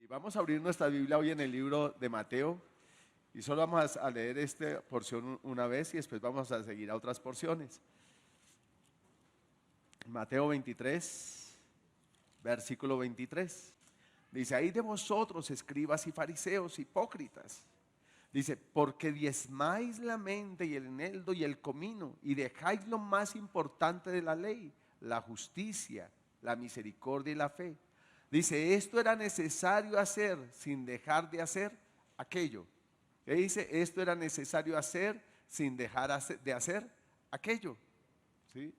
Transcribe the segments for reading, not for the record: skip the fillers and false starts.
Vamos a abrir nuestra Biblia hoy en el libro de Mateo y solo vamos a leer esta porción una vez y después vamos a seguir a otras porciones. Mateo 23, versículo 23. Dice: "Ay de vosotros, escribas y fariseos, hipócritas". Dice: "Porque diezmáis la mente y el eneldo y el comino y dejáis lo más importante de la ley, la justicia, la misericordia y la fe". Dice: "Esto era necesario hacer sin dejar de hacer aquello". ¿Qué dice? Esto era necesario hacer sin dejar de hacer aquello. ¿Sí?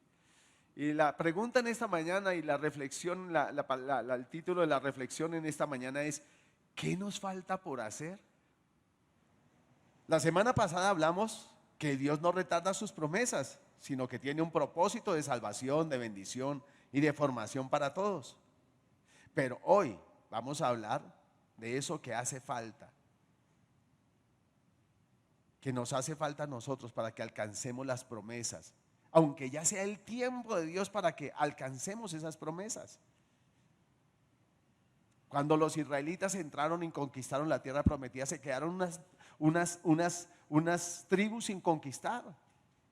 Y la pregunta en esta mañana y la reflexión, el título de la reflexión en esta mañana es: ¿qué nos falta por hacer? La semana pasada hablamos que Dios no retarda sus promesas, sino que tiene un propósito de salvación, de bendición y de formación para todos. Pero hoy vamos a hablar de eso que hace falta, que nos hace falta a nosotros para que alcancemos las promesas, aunque ya sea el tiempo de Dios para que alcancemos esas promesas. Cuando los israelitas entraron y conquistaron la tierra prometida, se quedaron unas tribus sin conquistar.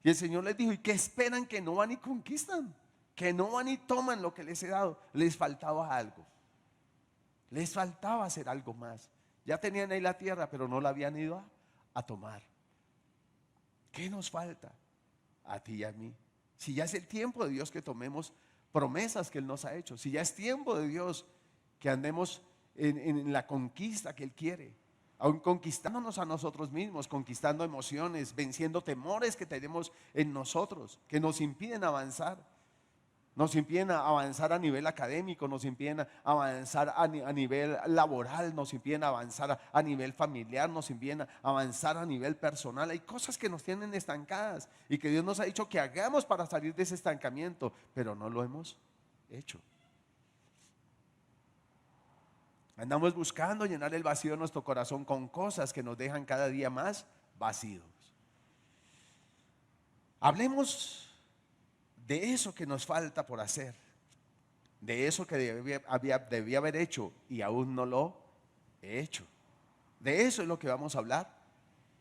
Y el Señor les dijo: ¿y qué esperan que no van y conquistan? Que no van y toman lo que les he dado. Les faltaba algo. Les faltaba hacer algo más. Ya tenían ahí la tierra, pero no la habían ido a tomar. ¿Qué nos falta? A ti y a mí. Si ya es el tiempo de Dios que tomemos promesas que Él nos ha hecho. Si ya es tiempo de Dios que andemos en la conquista que Él quiere. Aún conquistándonos a nosotros mismos, conquistando emociones, venciendo temores que tenemos en nosotros, que nos impiden avanzar. Nos impiden avanzar a nivel académico, nos impiden avanzar a nivel laboral, nos impiden avanzar a nivel familiar, nos impiden avanzar a nivel personal. Hay cosas que nos tienen estancadas y que Dios nos ha dicho que hagamos para salir de ese estancamiento, pero no lo hemos hecho. Andamos buscando llenar el vacío de nuestro corazón con cosas que nos dejan cada día más vacíos. Hablemos de eso que nos falta por hacer, de eso que debía haber hecho y aún no lo he hecho. De eso es lo que vamos a hablar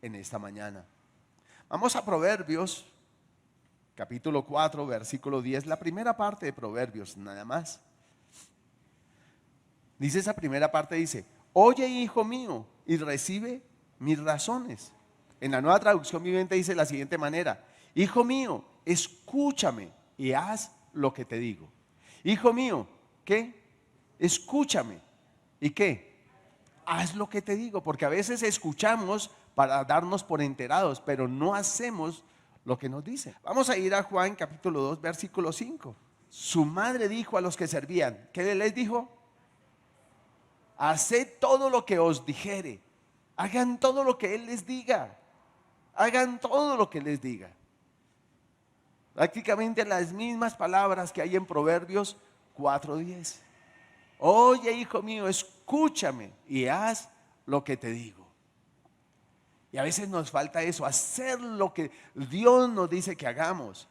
en esta mañana. Vamos a Proverbios, capítulo 4, versículo 10, la primera parte de Proverbios, nada más. Dice esa primera parte, dice: "Oye, hijo mío, y recibe mis razones". En la Nueva Traducción Viviente dice de la siguiente manera: "Hijo mío, escúchame y haz lo que te digo". Hijo mío, ¿qué? Escúchame. ¿Y qué? Haz lo que te digo, porque a veces escuchamos para darnos por enterados, pero no hacemos lo que nos dice. Vamos a ir a Juan capítulo 2, versículo 5. Su madre dijo a los que servían, ¿qué les dijo? Haced todo lo que os dijere. Hagan todo lo que Él les diga. Hagan todo lo que les diga. Prácticamente las mismas palabras que hay en Proverbios 4:10. Oye, hijo mío, escúchame y haz lo que te digo. Y a veces nos falta eso, hacer lo que Dios nos dice que hagamos.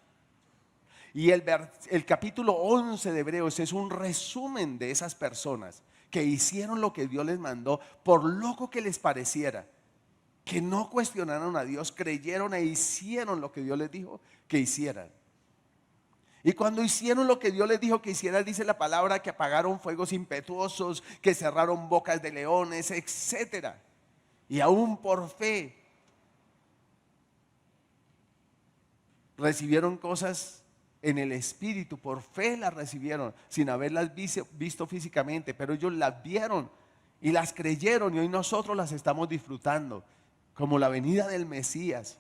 Y el capítulo 11 de Hebreos es un resumen de esas personas que hicieron lo que Dios les mandó, por loco que les pareciera, que no cuestionaron a Dios, creyeron e hicieron lo que Dios les dijo que hicieran. Y cuando hicieron lo que Dios les dijo que hicieran, dice la palabra que apagaron fuegos impetuosos, que cerraron bocas de leones, etcétera. Y aún por fe recibieron cosas en el espíritu, por fe las recibieron sin haberlas visto físicamente, pero ellos las vieron y las creyeron, y hoy nosotros las estamos disfrutando como la venida del Mesías.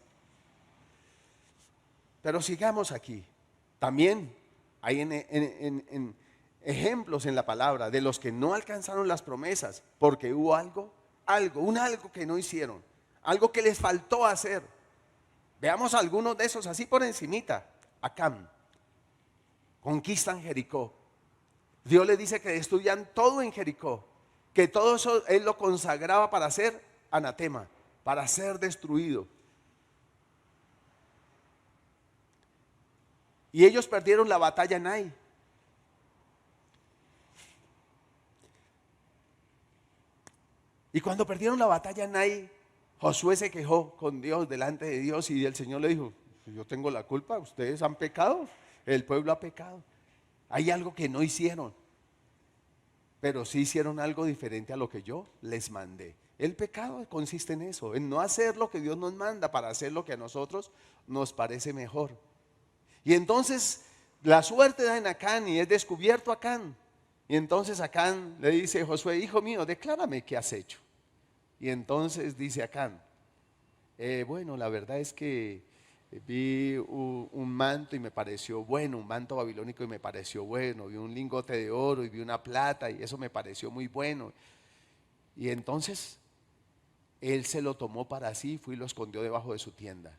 Pero sigamos aquí. También hay en ejemplos en la palabra de los que no alcanzaron las promesas porque hubo algo que no hicieron, algo que les faltó hacer. Veamos algunos de esos así por encimita. Acán, conquistan Jericó. Dios les dice que destruyan todo en Jericó, que todo eso Él lo consagraba para ser anatema, para ser destruido. Y ellos perdieron la batalla en Ai. Y cuando perdieron la batalla en Ai, Josué se quejó con Dios delante de Dios y el Señor le dijo, yo tengo la culpa, ustedes han pecado, el pueblo ha pecado. Hay algo que no hicieron, pero sí hicieron algo diferente a lo que yo les mandé. El pecado consiste en eso, en no hacer lo que Dios nos manda para hacer lo que a nosotros nos parece mejor. Y entonces la suerte da en Acán y es descubierto Acán. Y entonces Acán le dice a Josué, hijo mío, declárame qué has hecho. Y entonces dice Acán, bueno, la verdad es que vi un manto y me pareció bueno, un manto babilónico y me pareció bueno, vi un lingote de oro y vi una plata y eso me pareció muy bueno. Y entonces él se lo tomó para sí, fue y lo escondió debajo de su tienda.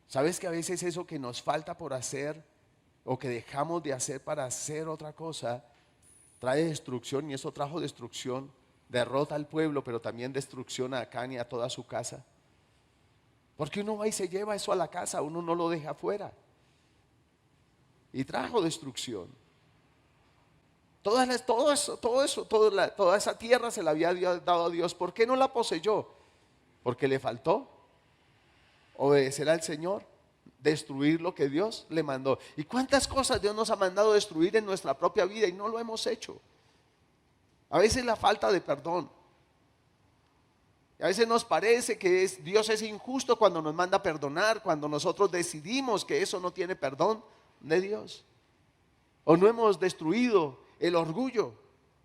¿Sabes que a veces eso que nos falta por hacer o que dejamos de hacer para hacer otra cosa trae destrucción, y eso trajo destrucción, derrota al pueblo, pero también destrucción a Acán y a toda su casa? Porque uno va y se lleva eso a la casa, uno no lo deja afuera. Y trajo destrucción. Toda esa tierra se la había dado a Dios. ¿Por qué no la poseyó? Porque le faltó obedecer al Señor, destruir lo que Dios le mandó. ¿Y cuántas cosas Dios nos ha mandado destruir en nuestra propia vida y no lo hemos hecho? A veces la falta de perdón. A veces nos parece que Dios es injusto cuando nos manda perdonar, cuando nosotros decidimos que eso no tiene perdón de Dios. O no hemos destruido el orgullo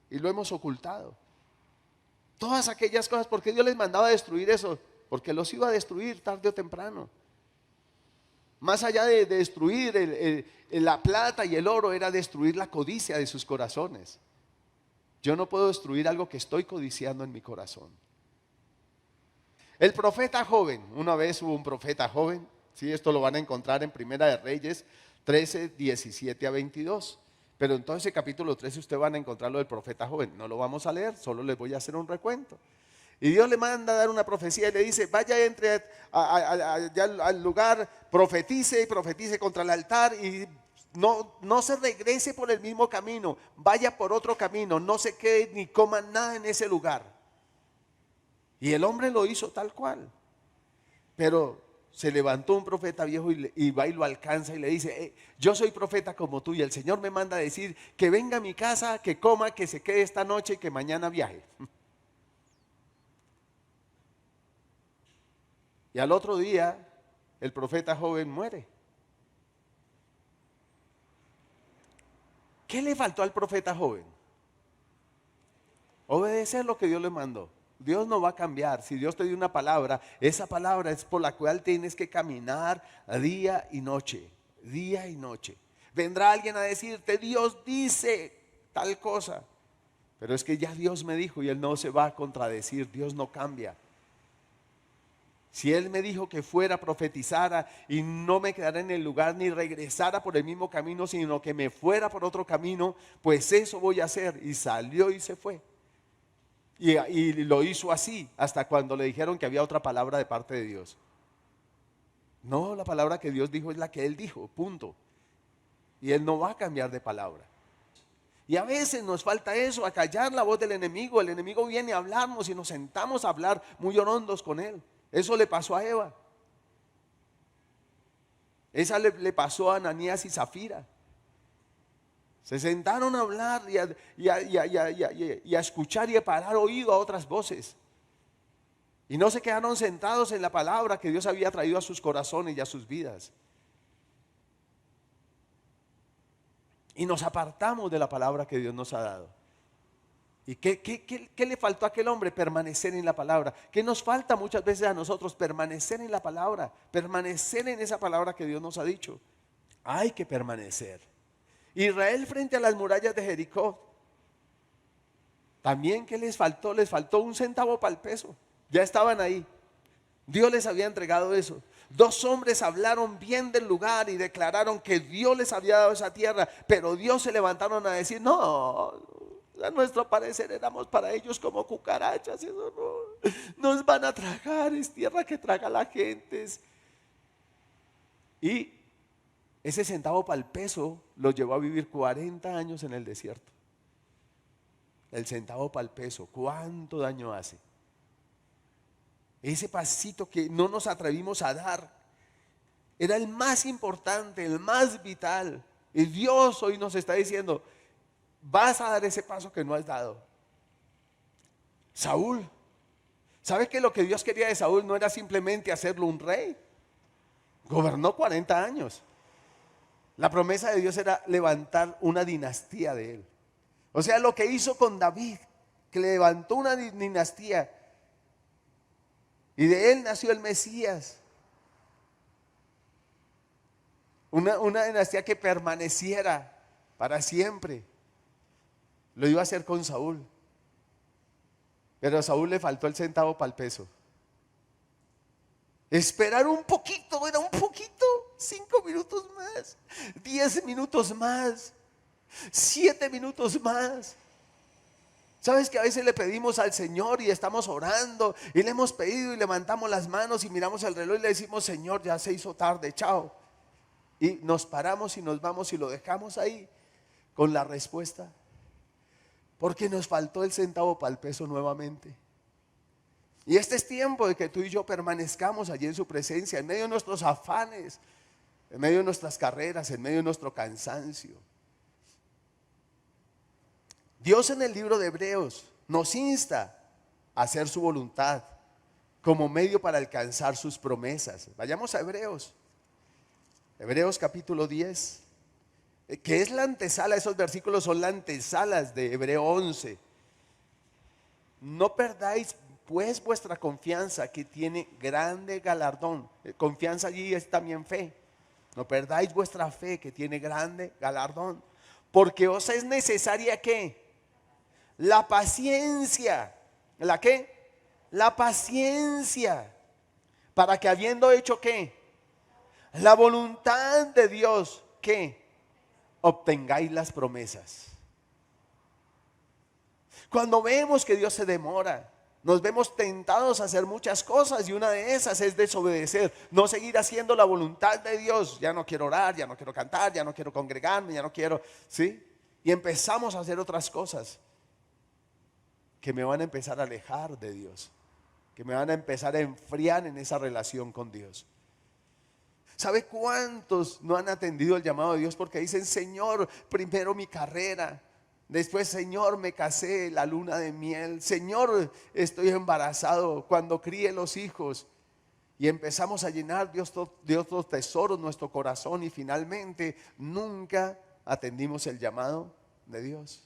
y lo hemos ocultado. Todas aquellas cosas, ¿por qué Dios les mandaba destruir eso? Porque los iba a destruir tarde o temprano. Más allá de destruir la plata y el oro, era destruir la codicia de sus corazones. Yo no puedo destruir algo que estoy codiciando en mi corazón. El profeta joven, una vez hubo un profeta joven, ¿sí? Esto lo van a encontrar en Primera de Reyes 13, 17 a 22. Pero en todo ese capítulo 13 ustedes van a encontrar lo del profeta joven. No lo vamos a leer, solo les voy a hacer un recuento. Y Dios le manda a dar una profecía y le dice, vaya, entre al lugar, profetice y profetice contra el altar y no se regrese por el mismo camino, vaya por otro camino, no se quede ni coma nada en ese lugar. Y el hombre lo hizo tal cual. Pero se levantó un profeta viejo y va y lo alcanza y le dice, yo soy profeta como tú y el Señor me manda a decir que venga a mi casa, que coma, que se quede esta noche y que mañana viaje. Y al otro día el profeta joven muere. ¿Qué le faltó al profeta joven? Obedecer lo que Dios le mandó. Dios no va a cambiar. Si Dios te dio una palabra, esa palabra es por la cual tienes que caminar día y noche, día y noche. Vendrá alguien a decirte, Dios dice tal cosa, pero es que ya Dios me dijo y Él no se va a contradecir. Dios no cambia. Si Él me dijo que fuera, profetizara y no me quedara en el lugar ni regresara por el mismo camino, sino que me fuera por otro camino, pues eso voy a hacer. Y salió y se fue. Y lo hizo así hasta cuando le dijeron que había otra palabra de parte de Dios. No, la palabra que Dios dijo es la que Él dijo, punto. Y Él no va a cambiar de palabra. Y a veces nos falta eso, acallar la voz del enemigo. El enemigo viene a hablarnos y nos sentamos a hablar muy horondos con él. Eso le pasó a Eva. Esa le pasó a Ananías y Zafira. Se sentaron a hablar y a escuchar y a parar oído a otras voces. Y no se quedaron sentados en la palabra que Dios había traído a sus corazones y a sus vidas. Y nos apartamos de la palabra que Dios nos ha dado. ¿Y qué le faltó a aquel hombre? Permanecer en la palabra. ¿Qué nos falta muchas veces a nosotros? Permanecer en la palabra. Permanecer en esa palabra que Dios nos ha dicho. Hay que permanecer. Israel frente a las murallas de Jericó. También, ¿qué les faltó? Les faltó un centavo para el peso. Ya estaban ahí. Dios les había entregado eso. Dos hombres hablaron bien del lugar y declararon que Dios les había dado esa tierra, pero Dios se levantaron a decir, no, a nuestro parecer éramos para ellos como cucarachas, eso no, nos van a tragar, es tierra que traga a la gente. Y ese centavo para el peso los llevó a vivir 40 años en el desierto. El centavo para el peso, ¿cuánto daño hace? Ese pasito que no nos atrevimos a dar era el más importante, el más vital. Y Dios hoy nos está diciendo, vas a dar ese paso que no has dado. Saúl, ¿sabes que lo que Dios quería de Saúl no era simplemente hacerlo un rey? Gobernó 40 años. La promesa de Dios era levantar una dinastía de él. O sea, lo que hizo con David, que levantó una dinastía y de él nació el Mesías. Una dinastía que permaneciera para siempre. Lo iba a hacer con Saúl. Pero a Saúl le faltó el centavo para el peso. Esperar un poquito, era un poquito, 5 minutos más, 10 minutos más, 7 minutos más. ¿Sabes que a veces le pedimos al Señor y estamos orando y le hemos pedido y levantamos las manos y miramos el reloj y le decimos, Señor, ya se hizo tarde, chao? Y nos paramos y nos vamos y lo dejamos ahí con la respuesta. Porque nos faltó el centavo para el peso nuevamente. Y este es tiempo de que tú y yo permanezcamos allí en su presencia, en medio de nuestros afanes, en medio de nuestras carreras, en medio de nuestro cansancio. Dios en el libro de Hebreos nos insta a hacer su voluntad como medio para alcanzar sus promesas. Vayamos a Hebreos. Hebreos capítulo 10, que es la antesala, esos versículos son la antesalas de Hebreo 11. No perdáis pues vuestra confianza, que tiene grande galardón. Confianza allí es también fe. No perdáis vuestra fe, que tiene grande galardón. Porque os es necesaria ¿qué? La paciencia. ¿La qué? La paciencia. Para que habiendo hecho ¿qué? La voluntad de Dios, ¿qué? Obtengáis las promesas. Cuando vemos que Dios se demora, nos vemos tentados a hacer muchas cosas y una de esas es desobedecer, no seguir haciendo la voluntad de Dios. Ya no quiero orar, ya no quiero cantar, ya no quiero congregarme, ya no quiero, ¿sí? Y empezamos a hacer otras cosas que me van a empezar a alejar de Dios, que me van a empezar a enfriar en esa relación con Dios. ¿Sabe cuántos no han atendido el llamado de Dios porque dicen, Señor, primero mi carrera? Después, Señor, me casé, la luna de miel. Señor, estoy embarazado, cuando críe los hijos. Y empezamos a llenar Dios los tesoros en nuestro corazón y finalmente nunca atendimos el llamado de Dios.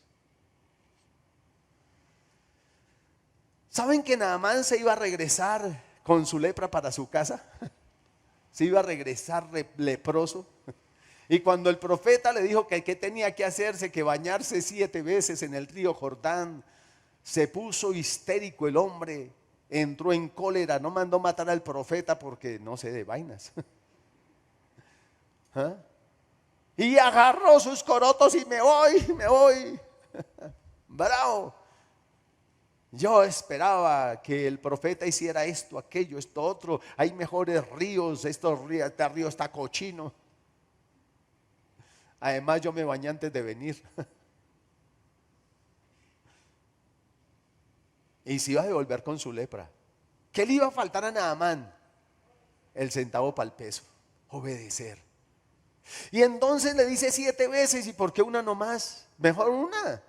¿Saben que Naamán se iba a regresar con su lepra para su casa? Se iba a regresar leproso. Y cuando el profeta le dijo que qué tenía que hacerse, que bañarse 7 veces en el río Jordán, se puso histérico el hombre, entró en cólera, no mandó matar al profeta porque no sé de vainas. ¿Ah? Y agarró sus corotos y me voy. Bravo. Yo esperaba que el profeta hiciera esto, aquello, esto otro. Hay mejores ríos, este río está cochino. Además yo me bañé antes de venir. Y se iba a devolver con su lepra. ¿Qué le iba a faltar a Naamán? El centavo para el peso. Obedecer. Y entonces le dice 7 veces, ¿y por qué una nomás? Mejor una.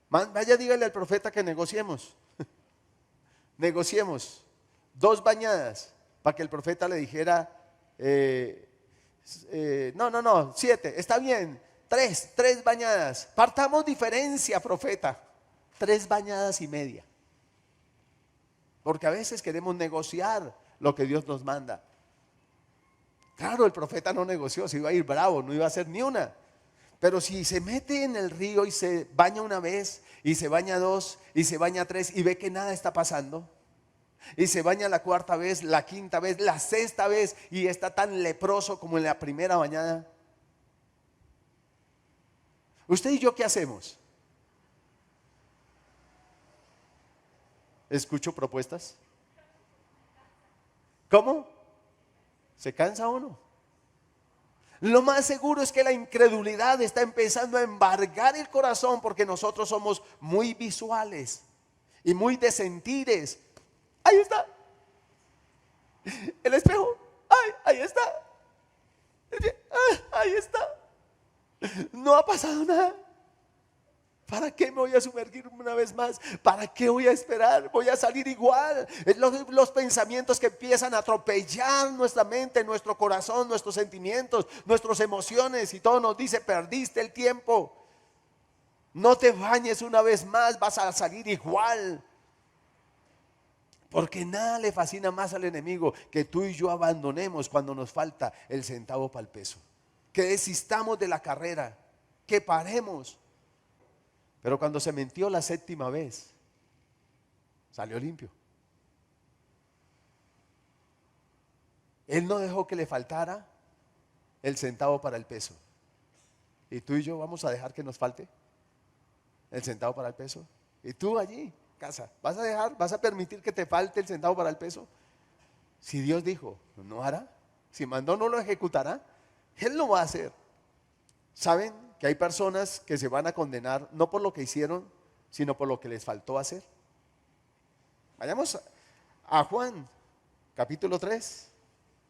Vaya, dígale al profeta que negociemos. Negociemos 2 bañadas para que el profeta le dijera no, 7, está bien, 3 bañadas, partamos diferencia, profeta, 3 bañadas y media, porque a veces queremos negociar lo que Dios nos manda. Claro, el profeta no negoció, se iba a ir bravo, no iba a hacer ni una. Pero si se mete en el río y se baña una vez, y se baña 2, y se baña 3, y ve que nada está pasando, y se baña la 4ª vez, la 5ª vez, la 6ª vez, y está tan leproso como en la primera bañada, ¿usted y yo qué hacemos? ¿Escucho propuestas? ¿Cómo? ¿Se cansa uno? Lo más seguro es que la incredulidad está empezando a embargar el corazón porque nosotros somos muy visuales y muy de sentires. Ahí está. El espejo. Ay, ahí está. Ahí está. No ha pasado nada. ¿Para qué me voy a sumergir una vez más? ¿Para qué voy a esperar? Voy a salir igual. Los pensamientos que empiezan a atropellar nuestra mente, nuestro corazón, nuestros sentimientos, nuestras emociones, y todo nos dice: perdiste el tiempo. No te bañes una vez más, vas a salir igual. Porque nada le fascina más al enemigo que tú y yo abandonemos cuando nos falta el centavo para el peso. Que desistamos de la carrera, que paremos. Pero cuando se mintió la séptima vez, salió limpio. Él no dejó que le faltara el centavo para el peso. ¿Y tú y yo vamos a dejar que nos falte el centavo para el peso? ¿Y tú allí, casa, vas a permitir que te falte el centavo para el peso? Si Dios dijo, no hará. Si mandó, no lo ejecutará. Él lo va a hacer. ¿Saben que hay personas que se van a condenar no por lo que hicieron, sino por lo que les faltó hacer? Vayamos a Juan, capítulo 3,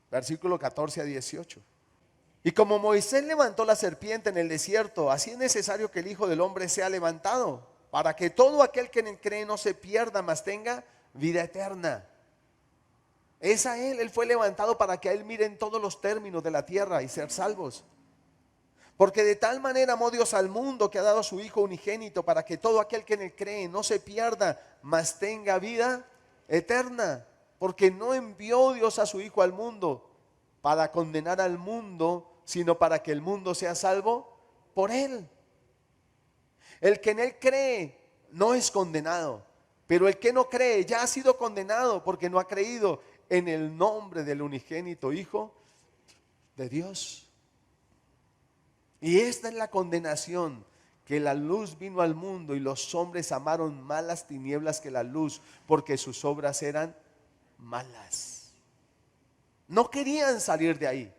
versículo 14 a 18. Y como Moisés levantó la serpiente en el desierto, así es necesario que el Hijo del Hombre sea levantado, para que todo aquel que en él cree no se pierda, mas tenga vida eterna. Es a él fue levantado para que a él miren todos los términos de la tierra y ser salvos. Porque de tal manera amó Dios al mundo que ha dado a su Hijo unigénito, para que todo aquel que en él cree no se pierda, mas tenga vida eterna. Porque no envió Dios a su Hijo al mundo para condenar al mundo, sino para que el mundo sea salvo por él. El que en él cree no es condenado, pero el que no cree ya ha sido condenado porque no ha creído en el nombre del unigénito Hijo de Dios. Y esta es la condenación, que la luz vino al mundo y los hombres amaron más las tinieblas que la luz, porque sus obras eran malas. No querían salir de ahí,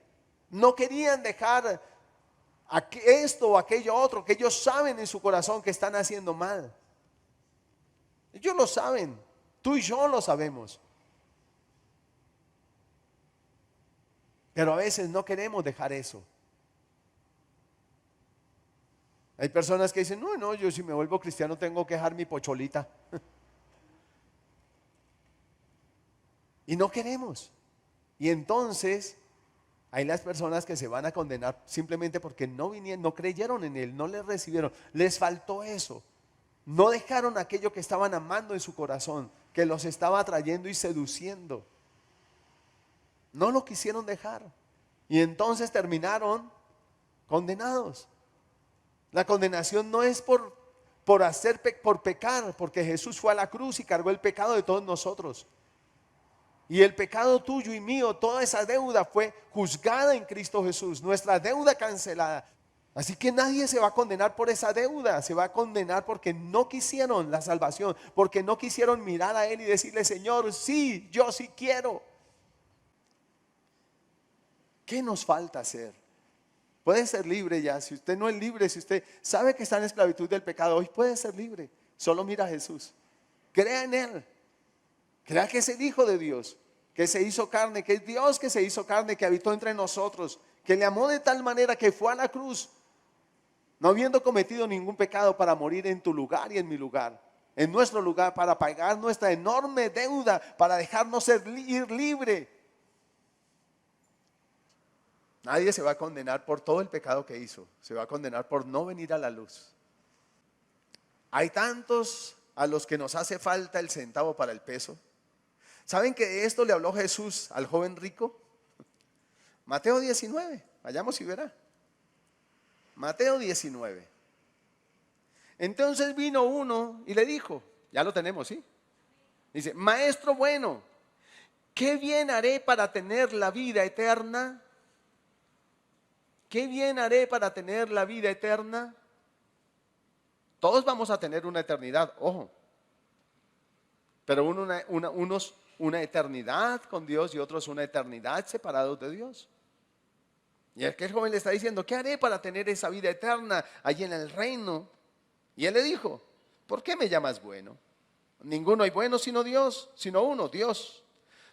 no querían dejar esto o aquello otro que ellos saben en su corazón que están haciendo mal. Ellos lo saben, tú y yo lo sabemos. Pero a veces no queremos dejar eso. Hay personas que dicen, no, yo si me vuelvo cristiano tengo que dejar mi pocholita. Y no queremos. Y entonces hay las personas que se van a condenar simplemente porque no vinieron, no creyeron en él, no le recibieron, les faltó eso. No dejaron aquello que estaban amando en su corazón, que los estaba atrayendo y seduciendo. No lo quisieron dejar. Y entonces terminaron condenados. La condenación no es por pecar, porque Jesús fue a la cruz y cargó el pecado de todos nosotros. Y el pecado tuyo y mío, toda esa deuda fue juzgada en Cristo Jesús, nuestra deuda cancelada. Así que nadie se va a condenar por esa deuda, se va a condenar porque no quisieron la salvación, porque no quisieron mirar a Él y decirle: Señor, sí, yo sí quiero. ¿Qué nos falta hacer? Puede ser libre ya. Si usted no es libre, si usted sabe que está en esclavitud del pecado, hoy puede ser libre. Solo mira a Jesús. Crea en Él. Crea que es el Hijo de Dios, que se hizo carne, que es Dios que se hizo carne, que habitó entre nosotros, que le amó de tal manera que fue a la cruz, no habiendo cometido ningún pecado, para morir en tu lugar y en mi lugar, en nuestro lugar, para pagar nuestra enorme deuda, para dejarnos ir libre. Nadie se va a condenar por todo el pecado que hizo, se va a condenar por no venir a la luz. Hay tantos a los que nos hace falta el centavo para el peso. ¿Saben que de esto le habló Jesús al joven rico? Mateo 19, vayamos y verá. Mateo 19. Entonces vino uno y le dijo, ya lo tenemos, ¿sí? Dice: Maestro bueno, ¿qué bien haré para tener la vida eterna? ¿Qué bien haré para tener la vida eterna? Todos vamos a tener una eternidad, ojo. Pero unos una eternidad con Dios y otros una eternidad separados de Dios. Y aquel joven le está diciendo, ¿qué haré para tener esa vida eterna allí en el reino? Y él le dijo, ¿por qué me llamas bueno? Ninguno hay bueno sino Dios, sino uno, Dios.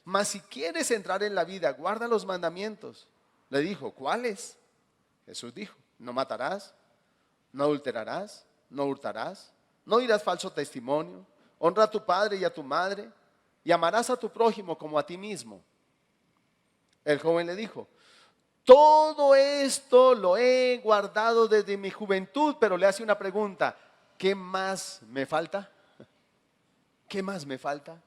Mas si quieres entrar en la vida, guarda los mandamientos. Le dijo, ¿cuáles? Jesús dijo, no matarás, no adulterarás, no hurtarás, no dirás falso testimonio, honra a tu padre y a tu madre, y amarás a tu prójimo como a ti mismo. El joven le dijo, todo esto lo he guardado desde mi juventud, pero le hace una pregunta, ¿qué más me falta? ¿Qué más me falta?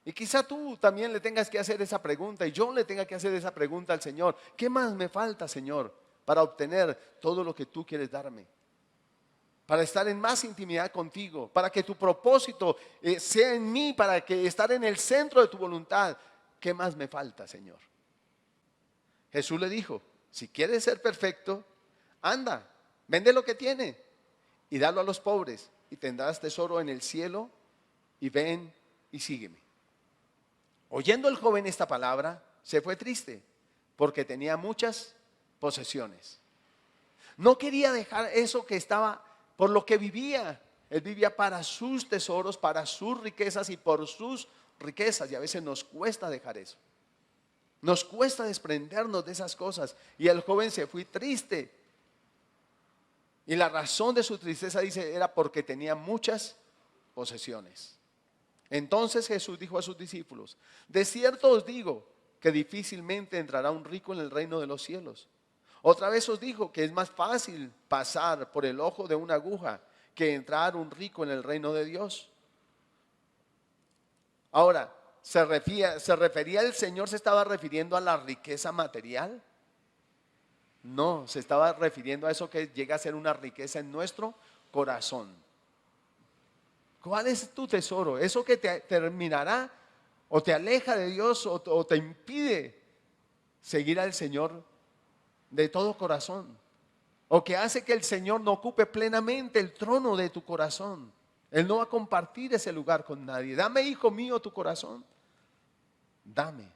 Y quizá tú también le tengas que hacer esa pregunta y yo le tenga que hacer esa pregunta al Señor. ¿Qué más me falta, Señor, para obtener todo lo que tú quieres darme? Para estar en más intimidad contigo, para que tu propósito sea en mí, para que estar en el centro de tu voluntad. ¿Qué más me falta, Señor? Jesús le dijo, si quieres ser perfecto, anda, vende lo que tiene y dalo a los pobres y tendrás tesoro en el cielo y ven y sígueme. Oyendo el joven esta palabra, se fue triste porque tenía muchas posesiones. No quería dejar eso que estaba, por lo que vivía. Él vivía para sus tesoros, para sus riquezas y por sus riquezas. Y a veces nos cuesta dejar eso. Nos cuesta desprendernos de esas cosas. Y el joven se fue triste. Y la razón de su tristeza, dice, era porque tenía muchas posesiones. Entonces Jesús dijo a sus discípulos, de cierto os digo que difícilmente entrará un rico en el reino de los cielos. Otra vez os dijo que es más fácil pasar por el ojo de una aguja que entrar un rico en el reino de Dios. Ahora, ¿se refería el Señor, se estaba refiriendo a la riqueza material? No, se estaba refiriendo a eso que llega a ser una riqueza en nuestro corazón. ¿Cuál es tu tesoro? Eso que te terminará o te aleja de Dios o te impide seguir al Señor de todo corazón. O que hace que el Señor no ocupe plenamente el trono de tu corazón. Él no va a compartir ese lugar con nadie. Dame, hijo mío, tu corazón. Dame.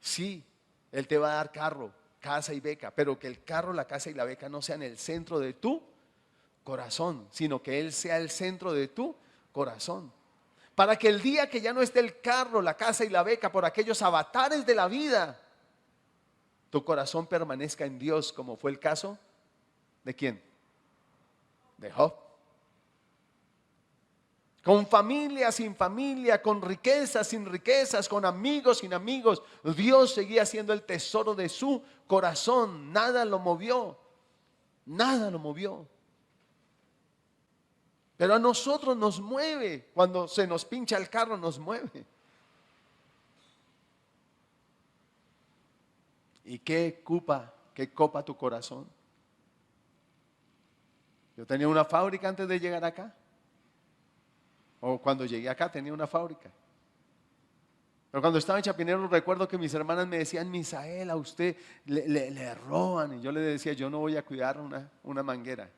Sí, Él te va a dar carro, casa y beca, pero que el carro, la casa y la beca no sean el centro de tu corazón, sino que Él sea el centro de tu corazón. Para que el día que ya no esté el carro, la casa y la beca por aquellos avatares de la vida, tu corazón permanezca en Dios, como fue el caso ¿de quién? De Job. Con familia, sin familia, con riquezas, sin riquezas, con amigos, sin amigos, Dios seguía siendo el tesoro de su corazón. Nada lo movió, nada lo movió. Pero a nosotros nos mueve, cuando se nos pincha el carro nos mueve. ¿Y qué copa tu corazón? Yo tenía una fábrica antes de llegar acá. O cuando llegué acá tenía una fábrica. Pero cuando estaba en Chapinero recuerdo que mis hermanas me decían, Misael, a usted le roban. Y yo le decía, yo no voy a cuidar una manguera.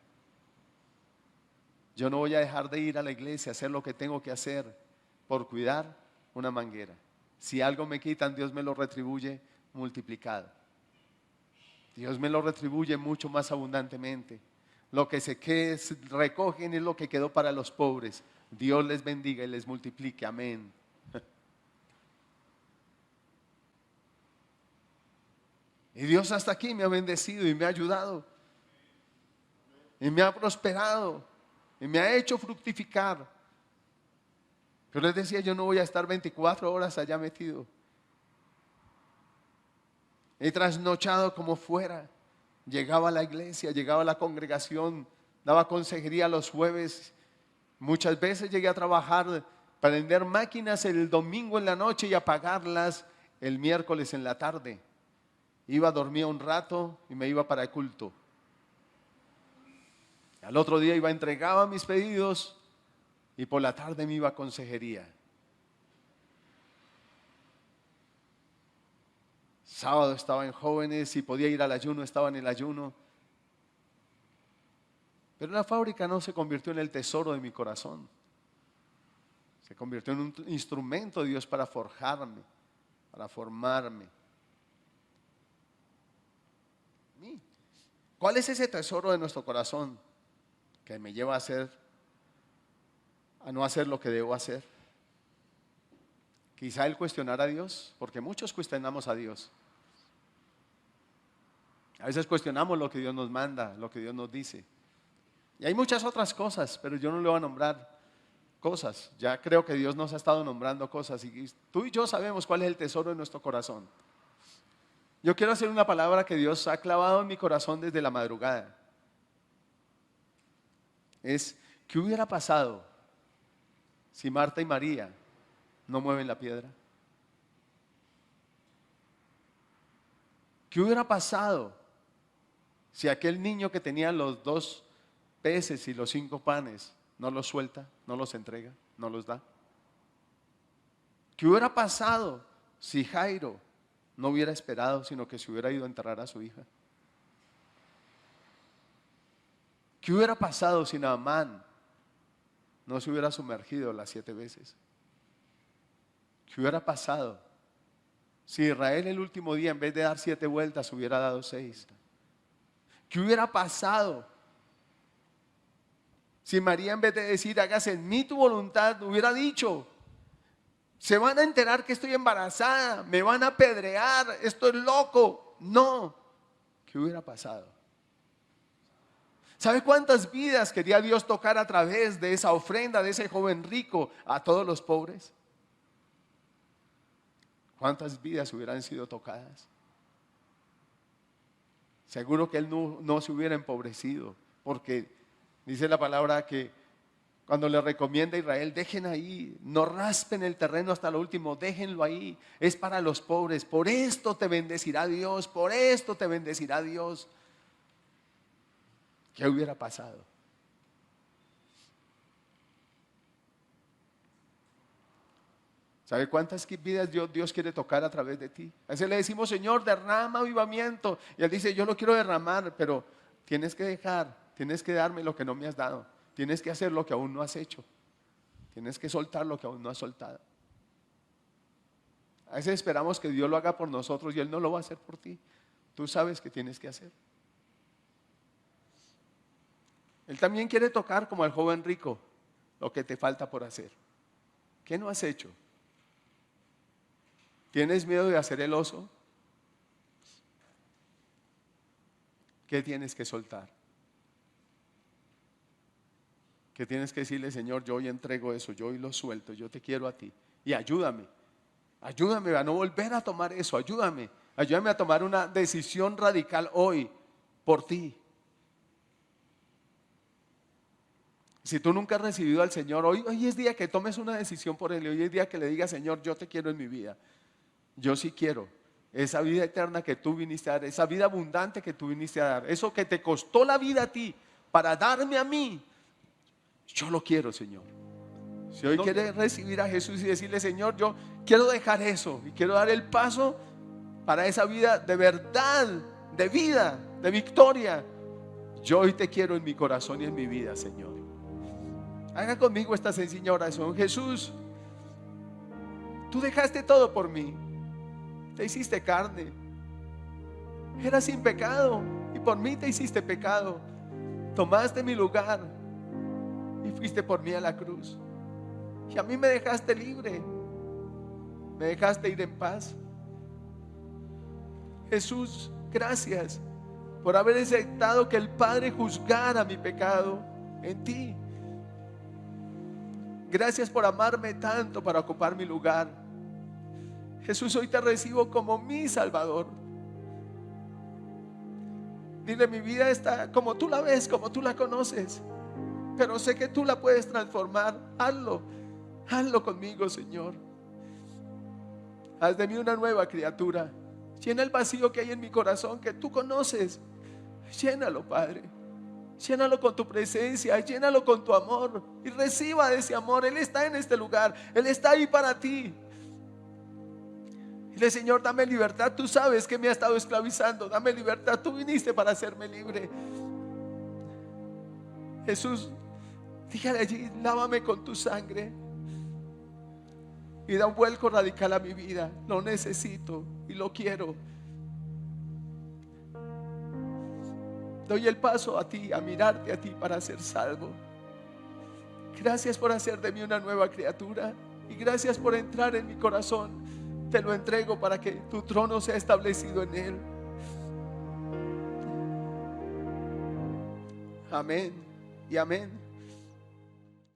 Yo no voy a dejar de ir a la iglesia, hacer lo que tengo que hacer por cuidar una manguera. Si algo me quitan, Dios me lo retribuye multiplicado. Dios me lo retribuye mucho más abundantemente. Lo que se recogen es lo que quedó para los pobres. Dios les bendiga y les multiplique. Amén. Y Dios hasta aquí me ha bendecido y me ha ayudado. Y me ha prosperado. Y me ha hecho fructificar. Pero les decía, yo no voy a estar 24 horas allá metido. He trasnochado como fuera. Llegaba a la iglesia, llegaba a la congregación, daba consejería los jueves. Muchas veces llegué a trabajar, prender máquinas el domingo en la noche y apagarlas el miércoles en la tarde. Iba a dormir un rato y me iba para el culto. Al otro día entregaba mis pedidos y por la tarde me iba a consejería. Sábado estaba en jóvenes, si podía ir al ayuno, estaba en el ayuno. Pero la fábrica no se convirtió en el tesoro de mi corazón. Se convirtió en un instrumento de Dios para forjarme, para formarme. ¿Cuál es ese tesoro de nuestro corazón que me lleva a no hacer lo que debo hacer? Quizá el cuestionar a Dios, porque muchos cuestionamos a Dios. A veces cuestionamos lo que Dios nos manda, lo que Dios nos dice. Y hay muchas otras cosas, pero yo no le voy a nombrar cosas. Ya creo que Dios nos ha estado nombrando cosas y tú y yo sabemos cuál es el tesoro de nuestro corazón. Yo quiero hacer una palabra que Dios ha clavado en mi corazón desde la madrugada. Es, ¿qué hubiera pasado si Marta y María no mueven la piedra? ¿Qué hubiera pasado si aquel niño que tenía los 2 peces y los 5 panes no los suelta, no los entrega, no los da? ¿Qué hubiera pasado si Jairo no hubiera esperado, sino que se hubiera ido a enterrar a su hija? ¿Qué hubiera pasado si Naamán no se hubiera sumergido las 7 veces? ¿Qué hubiera pasado si Israel el último día, en vez de dar 7 vueltas, hubiera dado 6? ¿Qué hubiera pasado si María, en vez de decir hágase en mí tu voluntad, hubiera dicho: se van a enterar que estoy embarazada, me van a apedrear, esto es loco? No. ¿Qué hubiera pasado? ¿Sabe cuántas vidas quería Dios tocar a través de esa ofrenda de ese joven rico a todos los pobres? ¿Cuántas vidas hubieran sido tocadas? Seguro que él no se hubiera empobrecido, porque dice la palabra que cuando le recomienda a Israel: dejen ahí, no raspen el terreno hasta lo último, déjenlo ahí, es para los pobres, por esto te bendecirá Dios, por esto te bendecirá Dios. ¿Qué hubiera pasado? ¿Sabe cuántas vidas Dios quiere tocar a través de ti? A veces le decimos: Señor, derrama avivamiento, y Él dice: yo lo quiero derramar, pero tienes que darme lo que no me has dado. Tienes que hacer lo que aún no has hecho. Tienes que soltar lo que aún no has soltado. A veces esperamos que Dios lo haga por nosotros y Él no lo va a hacer por ti. Tú sabes que tienes que hacer. Él también quiere tocar, como el joven rico, lo que te falta por hacer. ¿Qué no has hecho? ¿Tienes miedo de hacer el oso? ¿Qué tienes que soltar? Que tienes que decirle: Señor, yo hoy entrego eso, yo hoy lo suelto, yo te quiero a ti. Y ayúdame a no volver a tomar eso, ayúdame a tomar una decisión radical hoy por ti. Si tú nunca has recibido al Señor, hoy es día que tomes una decisión por Él. Hoy es día que le digas: Señor, yo te quiero en mi vida. Yo sí quiero esa vida eterna que tú viniste a dar, esa vida abundante que tú viniste a dar, eso que te costó la vida a ti para darme a mí. Yo lo quiero, Señor. Si hoy quieres recibir a Jesús y decirle: Señor, yo quiero dejar eso y quiero dar el paso para esa vida de verdad, de vida, de victoria, yo hoy te quiero en mi corazón y en mi vida, Señor. Haga conmigo esta sencilla oración. Jesús, tú dejaste todo por mí. Te hiciste carne. Eras sin pecado y por mí te hiciste pecado. Tomaste mi lugar y fuiste por mí a la cruz. Y a mí me dejaste libre. Me dejaste ir en paz. Jesús, gracias por haber aceptado que el Padre juzgara mi pecado en ti. Gracias por amarme tanto para ocupar mi lugar. Jesús, hoy te recibo como mi Salvador. Dile: mi vida está como tú la ves, como tú la conoces, pero sé que tú la puedes transformar. Hazlo conmigo, Señor. Haz de mí una nueva criatura. Llena el vacío que hay en mi corazón que tú conoces. Llénalo, Padre. Llénalo con tu presencia, llénalo con tu amor y reciba ese amor. Él está en este lugar, Él está ahí para ti. Dile: Señor, dame libertad. Tú sabes que me ha estado esclavizando. Dame libertad. Tú viniste para hacerme libre. Jesús, dígale allí: lávame con tu sangre y da un vuelco radical a mi vida. Lo necesito y lo quiero. Doy el paso a ti, a mirarte a ti para ser salvo. Gracias por hacer de mí una nueva criatura y gracias por entrar en mi corazón. Te lo entrego para que tu trono sea establecido en él. Amén y amén.